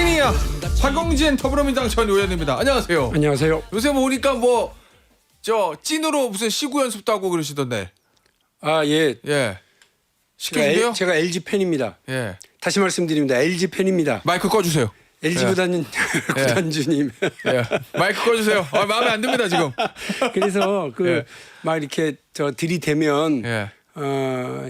찐이야. 황공진 더불어민주당 전 의원입니다. 안녕하세요. 안녕하세요. 요새 보니까 뭐 저 찐으로 무슨 시구 연습도 하고 그러시던데. 아, 예. 예. 시켜주세요. 제가 LG 팬입니다. 예. 다시 말씀드립니다. LG 팬입니다. 마이크 꺼주세요. LG 구단 구단주님. 예. 마이크 꺼주세요. 아, 마음에 안 듭니다 지금. 그래서 그 막 이렇게 저 들이대면 예.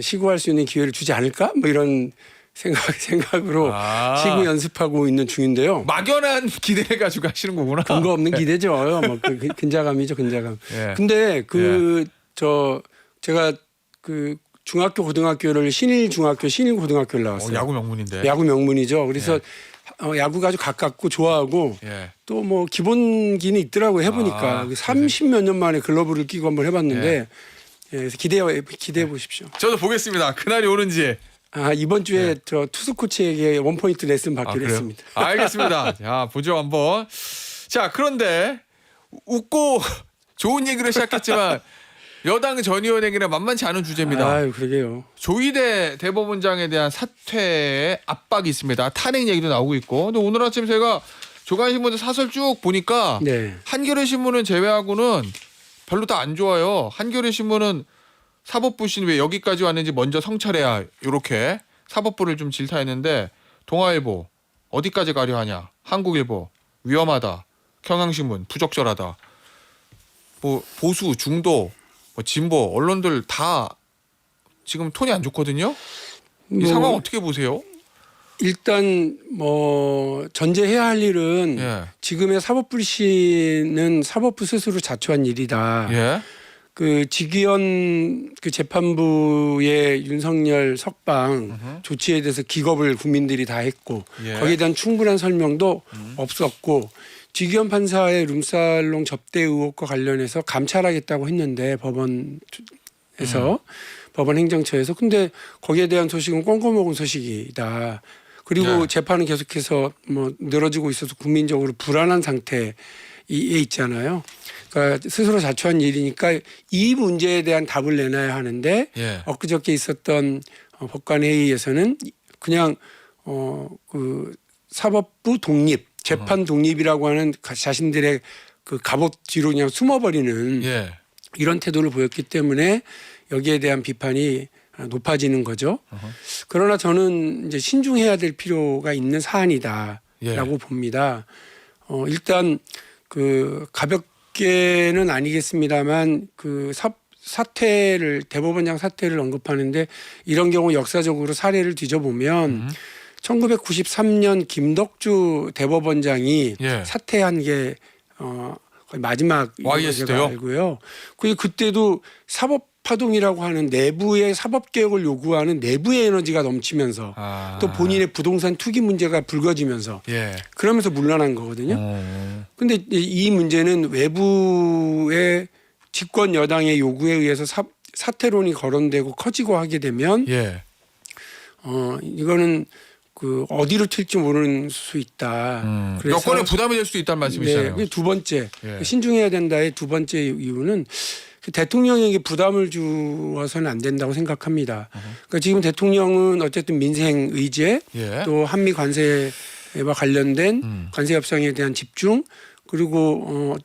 시구할 수 있는 기회를 주지 않을까? 뭐 이런 생각으로 시구 연습하고 있는 중인데요. 막연한 기대를 가지고 하시는 거구나. 근거 없는 기대죠. 뭐 근자감이죠, 근자감. 예. 근데 제가 그 중학교 고등학교를 신일중학교 신일고등학교를 나왔어요. 야구 명문인데. 야구 명문이죠. 그래서 야구가 아주 가깝고 좋아하고 예. 또 뭐 기본기는 있더라고요. 해보니까 30몇 년 만에 글러브를 끼고 한번 해봤는데 예, 그래서 기대해 보십시오. 저도 보겠습니다. 그날이 오는지. 아, 이번 주에 저 투수 코치에게 원포인트 레슨 받기로 했습니다. 알겠습니다. 자, 보죠 한번. 자, 그런데 웃고 좋은 얘기를 시작했지만 여당 전 의원에게는 만만치 않은 주제입니다. 아유, 그러게요. 조희대 대법원장에 대한 사퇴에 압박이 있습니다. 탄핵 얘기도 나오고 있고. 근데 오늘 아침 제가 조간신문에 사설 쭉 보니까 네. 한겨레 신문은 제외하고는 별로 다 안 좋아요. 한겨레 신문은 사법부 신 왜 여기까지 왔는지 먼저 성찰해야 이렇게 사법부를 좀 질타했는데 동아일보 어디까지 가려 하냐. 한국일보 위험하다. 경향신문 부적절하다. 뭐 보수 중도 뭐 진보 언론들 다 지금 톤이 안 좋거든요. 이 상황 어떻게 보세요? 일단 뭐 전제해야 할 일은 지금의 사법 불신은 사법부 스스로 자초한 일이다. 예. 그 직위원 그 재판부의 윤석열 석방 조치에 대해서 기겁을 국민들이 다 했고 거기에 대한 충분한 설명도 없었고 직위원 판사의 룸살롱 접대 의혹과 관련해서 감찰하겠다고 했는데 법원에서 법원 행정처에서 근데 거기에 대한 소식은 꽁꽁먹은 소식이다. 그리고 재판은 계속해서 뭐 늘어지고 있어서 국민적으로 불안한 상태에 있잖아요. 그러니까 스스로 자초한 일이니까 이 문제에 대한 답을 내놔야 하는데 엊그저께 있었던 법관 회의에서는 그냥 그 사법부 독립, 재판 독립이라고 하는 자신들의 그 갑옷 뒤로 그냥 숨어버리는 이런 태도를 보였기 때문에 여기에 대한 비판이 높아지는 거죠. 그러나 저는 이제 신중해야 될 필요가 있는 사안이다라고 봅니다. 일단 그 가볍게는 아니겠습니다만 그 사퇴를 대법원장 사퇴를 언급하는데 이런 경우 역사적으로 사례를 뒤져보면 1993년 김덕주 대법원장이 사퇴한 게 거의 마지막이라고 제가 알고요. 그때도 사법 파동이라고 하는 내부의 사법 개혁을 요구하는 내부의 에너지가 넘치면서 또 본인의 부동산 투기 문제가 불거지면서 그러면서 물러난 거거든요. 근데 이 문제는 외부의 집권 여당의 요구에 의해서 사퇴론이 거론되고 커지고 하게 되면 이거는 그 어디로 튈지 모르는 수 있다. 그래서 여권에 부담이 될 수도 있다는 말씀이시잖아요. 네, 두 번째 신중해야 된다의 두 번째 이유는 대통령에게 부담을 주어서는 안 된다고 생각합니다. 그러니까 지금 대통령은 어쨌든 민생 의제 또 한미 관세와 관련된 관세 협상에 대한 집중 그리고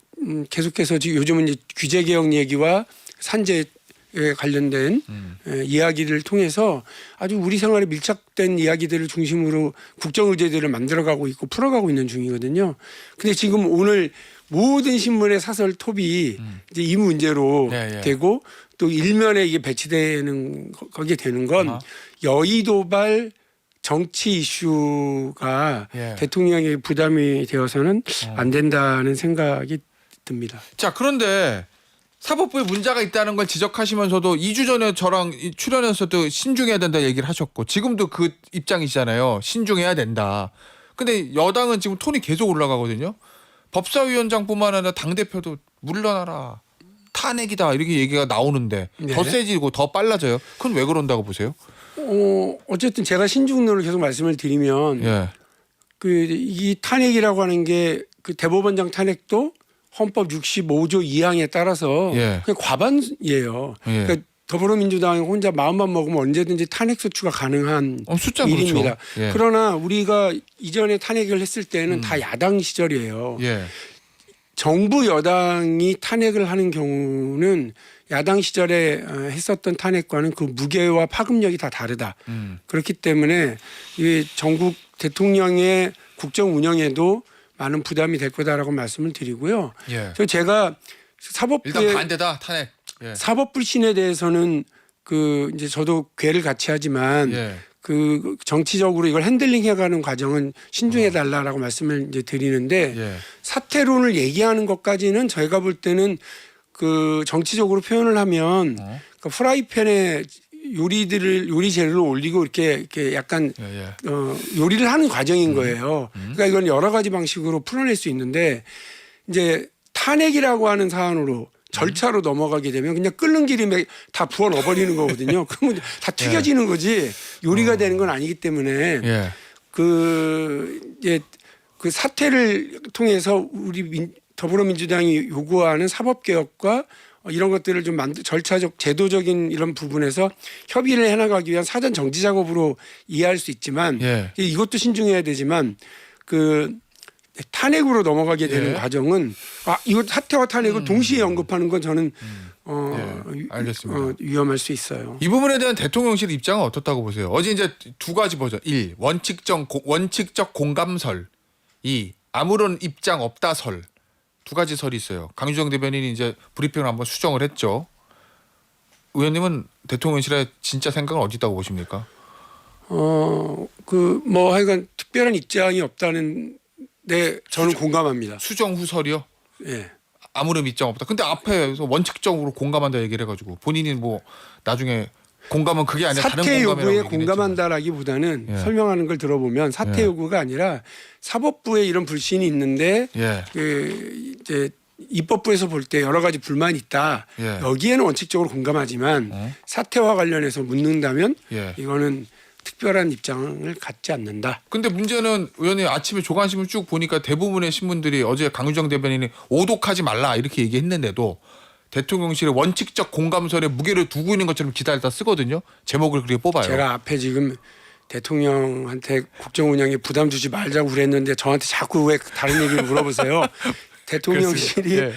계속해서 지금 요즘은 이제 규제 개혁 얘기와 산재에 관련된 이야기를 통해서 아주 우리 생활에 밀착된 이야기들을 중심으로 국정 의제들을 만들어가고 있고 풀어가고 있는 중이거든요. 근데 지금 오늘 모든 신문의 사설 톱이 이제 이 문제로 되고 또 일면에 이게 배치되는 거기에 되는 건 여의도발 정치 이슈가 대통령에게 부담이 되어서는 안 된다는 생각이 듭니다. 자, 그런데 사법부에 문제가 있다는 걸 지적하시면서도 2주 전에 저랑 출연해서도 신중해야 된다 얘기를 하셨고 지금도 그 입장이시잖아요. 신중해야 된다. 근데 여당은 지금 톤이 계속 올라가거든요. 법사위원장뿐만 아니라 당대표도 물러나라. 탄핵이다. 이렇게 얘기가 나오는데 더 세지고 더 빨라져요. 그건 왜 그런다고 보세요? 어쨌든 제가 신중론을 계속 말씀을 드리면 그 이 탄핵이라고 하는 게 그 대법원장 탄핵도 헌법 65조 2항에 따라서 그냥 과반이에요. 그러니까 더불어민주당이 혼자 마음만 먹으면 언제든지 탄핵 소추가 가능한 숫자 일입니다. 그렇죠. 예. 그러나 우리가 이전에 탄핵을 했을 때는 다 야당 시절이에요. 예. 정부 여당이 탄핵을 하는 경우는 야당 시절에 했었던 탄핵과는 그 무게와 파급력이 다 다르다. 그렇기 때문에 이 전국 대통령의 국정 운영에도 많은 부담이 될 거다라고 말씀을 드리고요. 예. 그래서 제가 일단 사법부의 반대다 탄핵. 예. 사법 불신에 대해서는 그 이제 저도 괴를 같이 하지만 예. 그 정치적으로 이걸 핸들링해가는 과정은 신중해 달라라고 말씀을 이제 드리는데 예. 사퇴론을 얘기하는 것까지는 저희가 볼 때는 그 정치적으로 표현을 하면 그 프라이팬에 요리 재료를 올리고 이렇게 약간 예. 예. 요리를 하는 과정인 거예요. 그러니까 이건 여러 가지 방식으로 풀어낼 수 있는데 이제 탄핵이라고 하는 사안으로 절차로 넘어가게 되면 그냥 끓는 기름에 다 부어 넣어버리는 거거든요. 그러면 다 튀겨지는 거지 요리가 되는 건 아니기 때문에 예. 그 이제 그 사태를 통해서 우리 더불어민주당이 요구하는 사법개혁과 이런 것들을 좀 절차적 제도적인 이런 부분에서 협의를 해나가기 위한 사전 정지 작업으로 이해할 수 있지만 예. 이것도 신중해야 되지만 그 탄핵으로 넘어가게 되는 예. 과정은 이거 사퇴와 탄핵을 동시에 언급하는 건 저는 예. 알겠습니다. 위험할 수 있어요. 이 부분에 대한 대통령실 입장은 어떻다고 보세요? 어제 이제 두 가지 버전. 1. 원칙적 공감설. 2. 아무런 입장 없다설. 두 가지 설이 있어요. 강주정 대변인이 이제 브리핑을 한번 수정을 했죠. 의원님은 대통령실의 진짜 생각은 어디 있다고 보십니까? 그 뭐 하여간 특별한 입장이 없다는 네, 저는 공감합니다. 수정 후설이요? 예. 아무런 입장 없다. 근데 앞에서 원칙적으로 공감한다 얘기를 해가지고 본인이 뭐 나중에 공감은 그게 아니라 다른 사퇴 공감이라고 요구에 얘기는 공감한다라기보다는 예. 설명하는 걸 들어보면 사퇴 예. 요구가 아니라 사법부에 이런 불신이 있는데 예. 그 이제 입법부에서 볼 때 여러 가지 불만이 있다. 예. 여기에는 원칙적으로 공감하지만 사퇴와 관련해서 묻는다면 예. 이거는 특별한 입장을 갖지 않는다. 근데 문제는 의원님 아침에 조간신문 쭉 보니까 대부분의 신문들이 어제 강유정 대변인이 오독하지 말라 이렇게 얘기했는데도 대통령실의 원칙적 공감설에 무게를 두고 있는 것처럼 기다렸다 쓰거든요. 제목을 그렇게 뽑아요. 제가 앞에 지금 대통령한테 국정 운영에 부담 주지 말자고 그랬는데 저한테 자꾸 왜 다른 얘기를 물어보세요. 대통령실이 예.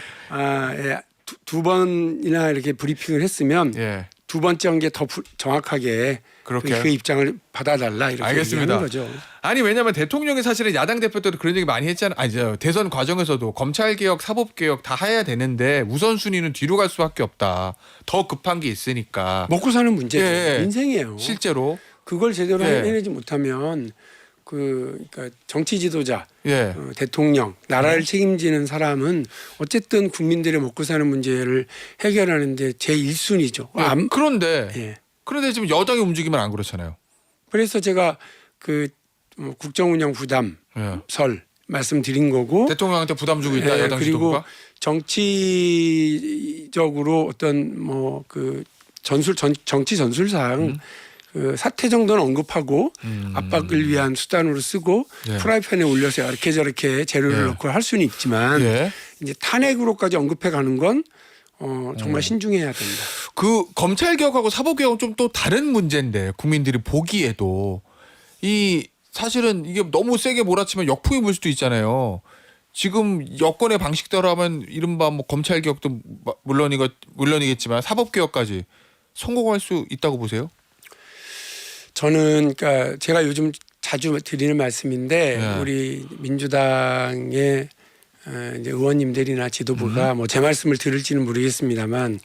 두 번이나 이렇게 브리핑을 했으면 예. 두 번째 한 게 더 정확하게 그렇게? 그 입장을 받아달라 이렇게 알겠습니다. 얘기하는 거죠. 아니 왜냐하면 대통령이 사실은 야당 대표 때도 그런 얘기 많이 했잖아요. 아니죠. 대선 과정에서도 검찰개혁, 사법개혁 다 해야 되는데 우선순위는 뒤로 갈 수밖에 없다. 더 급한 게 있으니까. 먹고 사는 문제죠. 예. 인생이에요. 실제로. 그걸 제대로 예. 해내지 못하면 그러니까 정치 지도자, 예. 대통령, 나라를 책임지는 사람은 어쨌든 국민들의 먹고 사는 문제를 해결하는데 제 1순위죠. 그런데 지금 여당이 움직이면 안 그렇잖아요. 그래서 제가 그 국정 운영 부담 설 말씀드린 거고 대통령한테 부담 주고 있다 여당 그리고 지도부가. 정치적으로 어떤 뭐 그 정치 전술상 그 사태 정도는 언급하고 압박을 위한 수단으로 쓰고 예. 프라이팬에 올려서 이렇게 저렇게 재료를 예. 넣고 할 수는 있지만 예. 이제 탄핵으로까지 언급해 가는 건 정말 신중해야 된다. 그 검찰개혁하고 사법개혁은 좀 또 다른 문제인데 국민들이 보기에도 이 사실은 이게 너무 세게 몰아치면 역풍이 불 수도 있잖아요. 지금 여권의 방식대로 하면 이른바 뭐 검찰개혁도 물론이겠지만 사법개혁까지 성공할 수 있다고 보세요? 저는 그러니까 제가 요즘 자주 드리는 말씀인데 우리 민주당의 이제 의원님들이나 지도부가 뭐 제 말씀을 들을지는 모르겠습니다만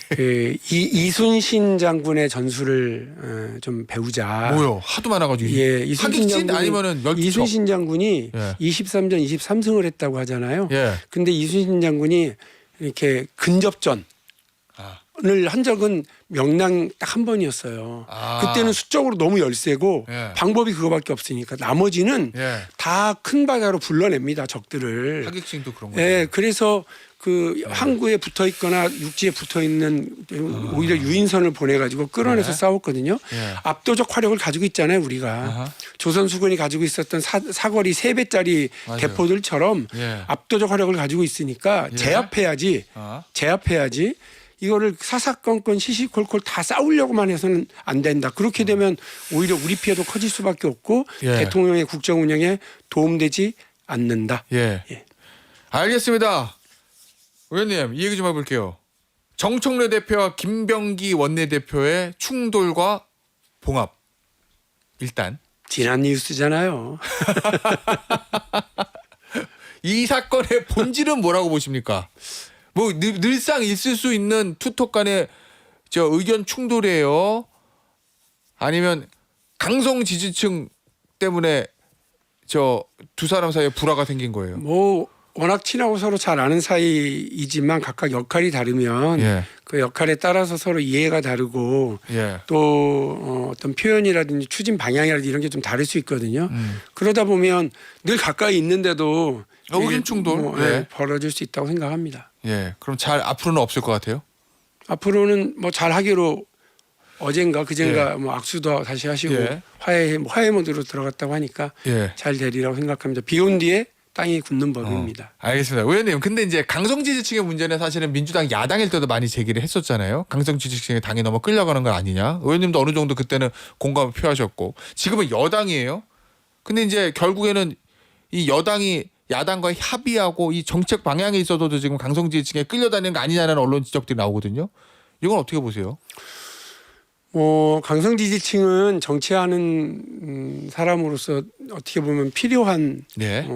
그 이순신 장군의 전술을 좀 배우자. 뭐요? 하도 많아가지고. 예, 이순신 사기친 아니면은 열기척. 이순신 장군이 예. 23전 23승을 했다고 하잖아요. 예. 근데 이순신 장군이 이렇게 근접전 을 한 적은 명랑 딱 한 번이었어요. 그때는 수적으로 너무 열세고 예. 방법이 그거밖에 없으니까 나머지는 예. 다 큰 바다로 불러냅니다 적들을. 사기칭도 그런 거죠. 예, 그래서 그 항구에 붙어 있거나 육지에 붙어 있는 오히려 유인선을 보내가지고 끌어내서 싸웠거든요. 예. 압도적 화력을 가지고 있잖아요 우리가. 아하. 조선 수군이 가지고 있었던 사거리 3배짜리 맞아요. 대포들처럼 예. 압도적 화력을 가지고 있으니까 예. 제압해야지. 아. 제압해야지 이거를 사사건건 시시콜콜 다 싸우려고만 해서는 안 된다. 그렇게 되면 오히려 우리 피해도 커질 수밖에 없고 예. 대통령의 국정 운영에 도움되지 않는다. 예. 예. 알겠습니다. 의원님 이 얘기 좀 해볼게요. 정청래 대표와 김병기 원내대표의 충돌과 봉합. 일단 지난 뉴스잖아요. 이 사건의 본질은 뭐라고 보십니까? 뭐 늘상 있을 수 있는 투톱 간의 저 의견 충돌이에요? 아니면 강성 지지층 때문에 저 두 사람 사이에 불화가 생긴 거예요? 뭐 워낙 친하고 서로 잘 아는 사이이지만 각각 역할이 다르면 예. 그 역할에 따라서 서로 이해가 다르고 예. 또 어떤 표현이라든지 추진 방향이라든지 이런 게 좀 다를 수 있거든요. 그러다 보면 늘 가까이 있는데도 의견 이게 충돌? 뭐, 예. 벌어질 수 있다고 생각합니다. 예. 그럼 잘 앞으로는 없을 것 같아요? 앞으로는 뭐 잘하기로 어젠가 그젠가 뭐 악수도 다시 하시고 예. 화해 모드로 들어갔다고 하니까 예. 잘 되리라고 생각합니다. 비 온 뒤에 땅이 굳는 법입니다. 알겠습니다. 의원님, 근데 이제 강성 지지층의 문제는 사실은 민주당 야당일 때도 많이 제기를 했었잖아요. 강성 지지층의 당이 너무 끌려가는 거 아니냐. 의원님도 어느 정도 그때는 공감을 표하셨고 지금은 여당이에요. 근데 이제 결국에는 이 여당이 야당과 합의하고 이 정책 방향에 있어서도 지금 강성 지지층에 끌려다니는 거 아니냐는 언론 지적들이 나오거든요. 이건 어떻게 보세요? 강성 지지층은 정치하는 사람으로서 어떻게 보면 필요한 네.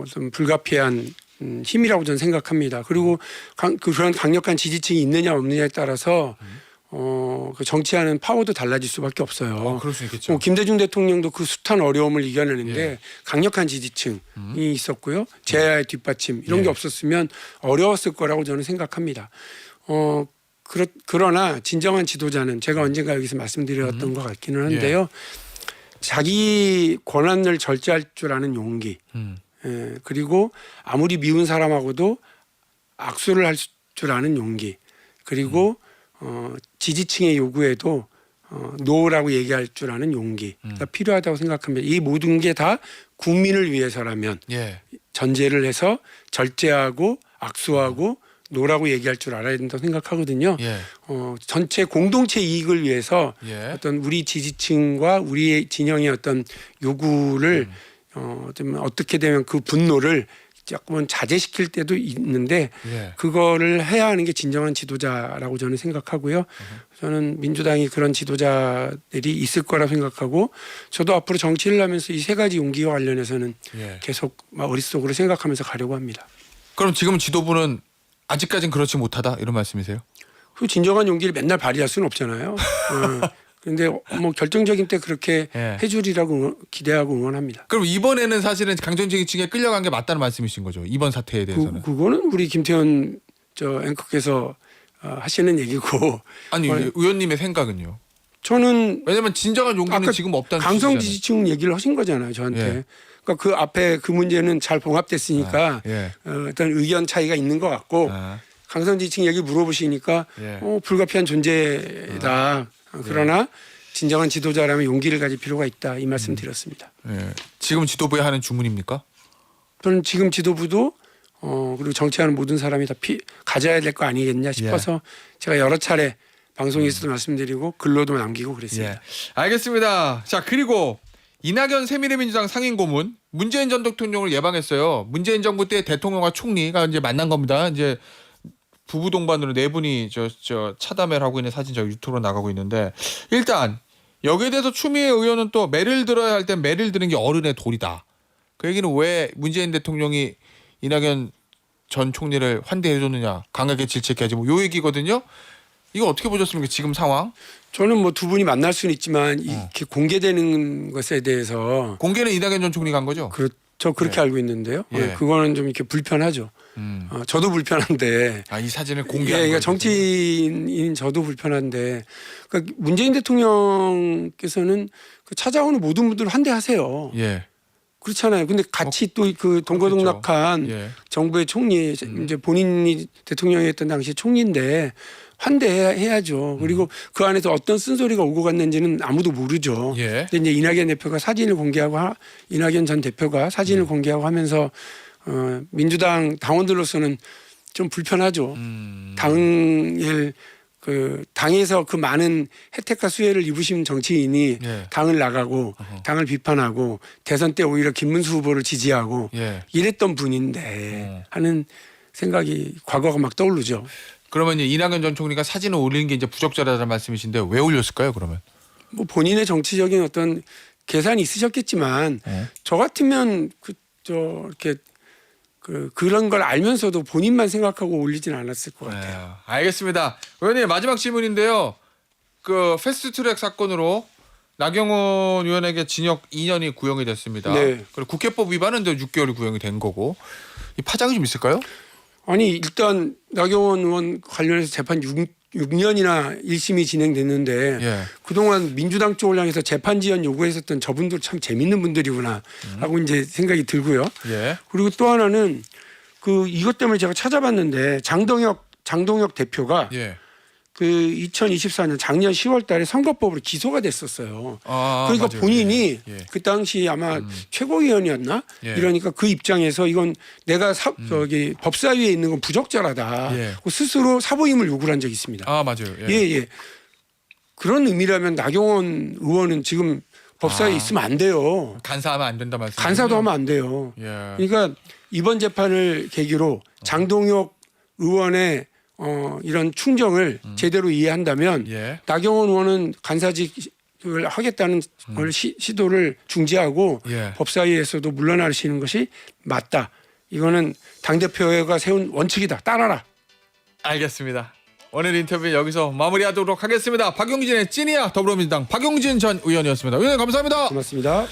좀 불가피한 힘이라고 저는 생각합니다. 그리고 그런 강력한 지지층이 있느냐 없느냐에 따라서 그 정치하는 파워도 달라질 수밖에 없어요. 그럴 수 있겠죠. 김대중 대통령도 그 숱한 어려움을 이겨내는데 예. 강력한 지지층이 있었고요. 제야의 뒷받침 이런 예. 게 없었으면 어려웠을 거라고 저는 생각합니다. 그러나 진정한 지도자는 제가 언젠가 여기서 말씀드렸던 것 같기는 한데요. 자기 권한을 절제할 줄 아는 용기, 그리고 아무리 미운 사람하고도 악수를 할 줄 아는 용기, 그리고 지지층의 요구에도 노라고 얘기할 줄 아는 용기가 필요하다고 생각합니다. 이 모든 게 다 국민을 위해서라면 예. 전제를 해서 절제하고 악수하고 노라고 얘기할 줄 알아야 된다고 생각하거든요. 예. 전체 공동체 이익을 위해서 예. 어떤 우리 지지층과 우리의 진영의 어떤 요구를 좀 어떻게 되면 그 분노를 조금은 자제시킬 때도 있는데 예. 그거를 해야 하는 게 진정한 지도자라고 저는 생각하고요. 저는 민주당이 그런 지도자들이 있을 거라 생각하고 저도 앞으로 정치를 하면서 이 세 가지 용기와 관련해서는 예. 계속 머릿속으로 생각하면서 가려고 합니다. 그럼 지금 지도부는 아직까진 그렇지 못하다 이런 말씀이세요? 그 진정한 용기를 맨날 발휘할 수는 없잖아요. 그런데 뭐 결정적인 때 그렇게 예. 해주리라고 기대하고 응원합니다. 그럼 이번에는 사실은 강성 지지층에 끌려간 게 맞다는 말씀이신 거죠? 이번 사태에 대해서는? 그거는 우리 김태현 앵커께서 하시는 얘기고 아니 의원님의 생각은요? 저는 왜냐하면 진정한 용기는 아까 지금 없다는 강성 취지잖아요. 지지층 얘기를 하신 거잖아요, 저한테. 예. 그러니까 그 앞에 그 문제는 잘 봉합됐으니까 예. 어떤 의견 차이가 있는 것 같고 아, 강성 지지층 얘기 물어보시니까 예. 불가피한 존재다. 그러나 진정한 지도자라면 용기를 가질 필요가 있다. 이 말씀 드렸습니다. 예. 지금 지도부에 하는 주문입니까? 저는 지금 지도부도 그리고 정치하는 모든 사람이 다 가져야 될 거 아니겠냐 싶어서 제가 여러 차례 방송에서도 말씀드리고 글로도 남기고 그랬습니다. 예. 알겠습니다. 자 그리고 이낙연 새미래민주당 상임고문 문재인 전 대통령을 예방했어요. 문재인 정부 때 대통령과 총리가 이제 만난 겁니다. 이제 부부 동반으로 네 분이 저 차담회를 하고 있는 사진 저 유튜브로 나가고 있는데 일단 여기에 대해서 추미애 의원은 또 매를 들어야 할 땐 매를 드는 게 어른의 도리다. 그 얘기는 왜 문재인 대통령이 이낙연 전 총리를 환대해줬느냐 강하게 질책해야지 뭐 요 얘기거든요. 이거 어떻게 보셨습니까? 지금 상황? 저는 뭐 두 분이 만날 수는 있지만 이렇게 공개되는 것에 대해서 공개는 이낙연 전 총리가 한 거죠? 저 그렇게 알고 있는데요. 예. 그거는 좀 이렇게 불편하죠. 저도 불편한데. 이 사진을 예, 공개한 그러니까 거죠? 정치인인 저도 불편한데. 그러니까 문재인 대통령께서는 그 찾아오는 모든 분들을 환대하세요. 예. 그렇잖아요. 근데 같이 또 그 동고동락한 예. 정부의 총리 이제 본인이 대통령이었던 당시 총리인데 환대해야죠. 그리고 그 안에서 어떤 쓴소리가 오고 갔는지는 아무도 모르죠. 예. 근데 이제 이낙연 대표가 사진을 공개하고 이낙연 전 대표가 사진을 공개하고 하면서 민주당 당원들로서는 좀 불편하죠. 당에서 그 많은 혜택과 수혜를 입으신 정치인이 예. 당을 나가고 당을 비판하고 대선 때 오히려 김문수 후보를 지지하고 예. 이랬던 분인데 하는 생각이 과거가 막 떠오르죠. 그러면 이낙연 전 총리가 사진을 올리는 게 이제 부적절하다는 말씀이신데 왜 올렸을까요? 그러면? 뭐 본인의 정치적인 어떤 계산이 있으셨겠지만 저 같으면 이렇게 그런 걸 알면서도 본인만 생각하고 올리지는 않았을 것 같아요. 네, 알겠습니다. 의원님 마지막 질문인데요. 그 패스트트랙 사건으로 나경원 의원에게 징역 2년이 구형이 됐습니다. 네. 그리고 국회법 위반은 6개월이 구형이 된 거고 이 파장이 좀 있을까요? 아니 일단 나경원 의원 관련해서 재판 6년이나 1심이 진행됐는데 예. 그동안 민주당 쪽을 향해서 재판 지연 요구했었던 저분들 참 재밌는 분들이구나 하고 이제 생각이 들고요. 예. 그리고 또 하나는 이것 때문에 제가 찾아봤는데 장동혁 대표가 예. 2024년 작년 10월 달에 선거법으로 기소가 됐었어요. 그러니까 맞아요. 본인이 예. 예. 그 당시 아마 최고위원이었나? 예. 이러니까 그 입장에서 이건 내가 법사위에 있는 건 부적절하다. 예. 스스로 사보임을 요구를 한 적이 있습니다. 맞아요. 예. 그런 의미라면 나경원 의원은 지금 법사위에 있으면 안 돼요. 간사하면 안 된다 말씀. 간사도 하면 안 돼요. 예. 그러니까 이번 재판을 계기로 장동혁 의원의 이런 충정을 제대로 이해한다면 예. 나경원 의원은 간사직을 하겠다는 걸 시도를 중지하고 예. 법사위에서도 물러나시는 것이 맞다. 이거는 당대표가 세운 원칙이다. 따라라. 알겠습니다. 오늘 인터뷰 여기서 마무리하도록 하겠습니다. 박용진의 찐이야 더불어민주당 박용진 전 의원이었습니다. 의원님 감사합니다. 고맙습니다.